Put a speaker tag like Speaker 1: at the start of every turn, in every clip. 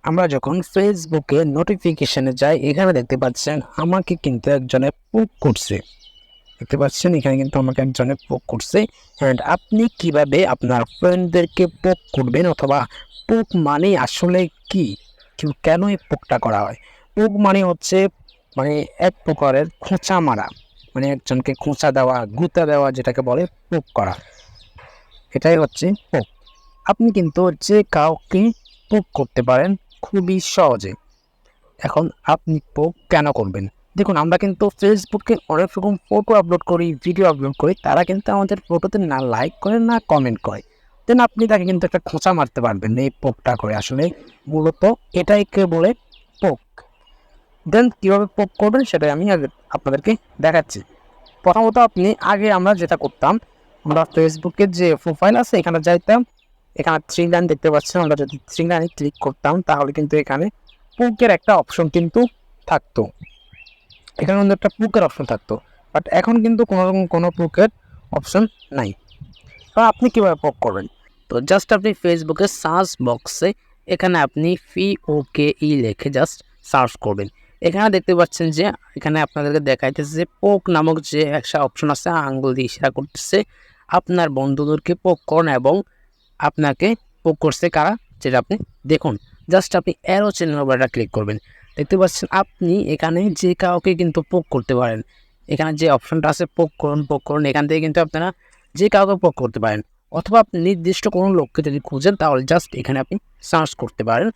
Speaker 1: আমরা যখন ফেসবুকে নোটিফিকেশনে যাই, এখানে দেখতে পাচ্ছেন আমাকে কিন্তু একজনে পোক করছে। দেখতে পাচ্ছেন এখানে কিন্তু আমাকে একজনে পোক করছে। অ্যান্ড আপনি কিভাবে আপনার ফ্রেন্ডদেরকে পোক করবেন, অথবা পোক মানে আসলে কি, কেন এই পোকটা করা হয়? পোক মানে হচ্ছে মানে এক প্রকারের খোঁচা মারা, মানে একজনকে খোঁচা দেওয়া, গুঁতা দেওয়া, যেটাকে বলে পোক করা, এটাই হচ্ছে পোক। আপনি কিন্তু যে কাউকে পোক করতে পারেন খুবই সহজে। এখন আপনি পোক কেন করবেন? দেখুন, আমরা কিন্তু ফেসবুকে অনেক রকম ফটো আপলোড করি, ভিডিও আপলোড করি, তারা কিন্তু আমাদের ফটোতে না লাইক করে না কমেন্ট করে। দেন আপনি তাকে কিন্তু একটা খোঁচা মারতে পারবেন এই পোকটা করে। আসলে মূলত এটাইকে বলে পোক। দেন কীভাবে পোক করবেন সেটাই আমি আগে আপনাদেরকে দেখাচ্ছি। প্রথমত আমরা যেটা করতাম, আমরা ফেসবুকের যে প্রোফাইল আছে এখানে যাইতাম। এখানে থ্রি লাইন দেখতে পাচ্ছেন, আমরা যদি থ্রি লাইনে ক্লিক করতাম তাহলে কিন্তু এখানে পোকের একটা অপশন কিন্তু থাকতো। এখানে কিন্তু একটা পোকের অপশন থাকতো, বাট এখন কিন্তু কোনো পোকের অপশন নাই। তো আপনি কীভাবে পোক করবেন? তো জাস্ট আপনি ফেসবুকের সার্চ বক্সে এখানে আপনি POKE লিখে জাস্ট সার্চ করবেন। এখানে দেখতে পাচ্ছেন যে এখানে আপনাদেরকে দেখাইতেছে যে পোক নামক যে একটা অপশন আছে, আঙ্গুল দিয়ে ইশারা করতেছে আপনার বন্ধুদেরকে পোক করুন, এবং আপনাকে পোক করছে কারা যেটা আপনি দেখুন। জাস্ট আপনি অ্যারো চিহ্ন বাটনটা ক্লিক করবেন। দেখতে পাচ্ছেন আপনি এখানে যে কাউকে কিন্তু পোক করতে পারেন। এখানে যে অপশনটা আছে পোক করুন, এখান থেকে কিন্তু আপনারা যে কাউকে পোক করতে পারেন, অথবা আপনি নির্দিষ্ট কোনো লোককে যদি খুঁজেন তাহলে জাস্ট এখানে আপনি সার্চ করতে পারেন।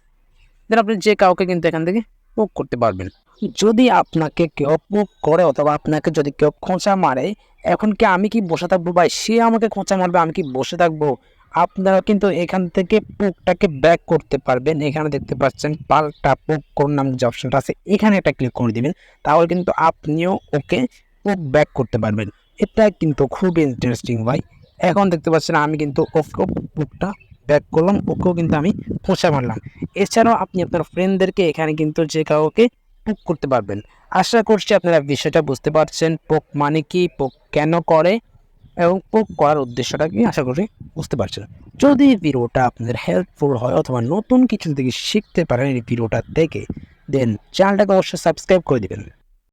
Speaker 1: দেন আপনি যে কাউকে কিন্তু এখান থেকে পোক করতে পারবেন। যদি আপনাকে কেউ পোক করে, অথবা আপনাকে যদি কেউ খোঁচা মারে, এখন কি আমি কি বসে থাকবো? ভাই, সে আমাকে খোঁচা মারবে, আমি কি বসে থাকবো? আপনারা কিন্তু এখান থেকে পোকটাকে ব্যাক করতে পারবেন। এখানে দেখতে পাচ্ছেন পাল্টা পোক কোন নাম যে অপশনটা আছে, এখানে একটা ক্লিক করে দিবেন। তাহলে কিন্তু আপনিও ওকে পোক ব্যাক করতে পারবেন। এটা কিন্তু খুবই ইন্টারেস্টিং ভাই। এখন দেখতে পাচ্ছেন আমি কিন্তু ওকেও পোকটা ব্যাক করলাম, ওকেও কিন্তু আমি খোঁচা মারলাম। এছাড়াও আপনি আপনার ফ্রেন্ডদেরকে এখানে কিন্তু যে কাউকে পোক করতে পারবেন। আশা করছি আপনারা বিষয়টা বুঝতে পারছেন, পোক মানে কি, পোক কেন করে, এবং পোক করার উদ্দেশ্যটা কি আশা করি বুঝতে পারছেন। যদি ভিডিওটা আপনাদের হেল্পফুল হয়, অথবা নতুন কিছু থেকে শিখতে পারেন এই ভিডিওটা থেকে, দেন চ্যানেলটাকে অবশ্যই সাবস্ক্রাইব করে দিবেন।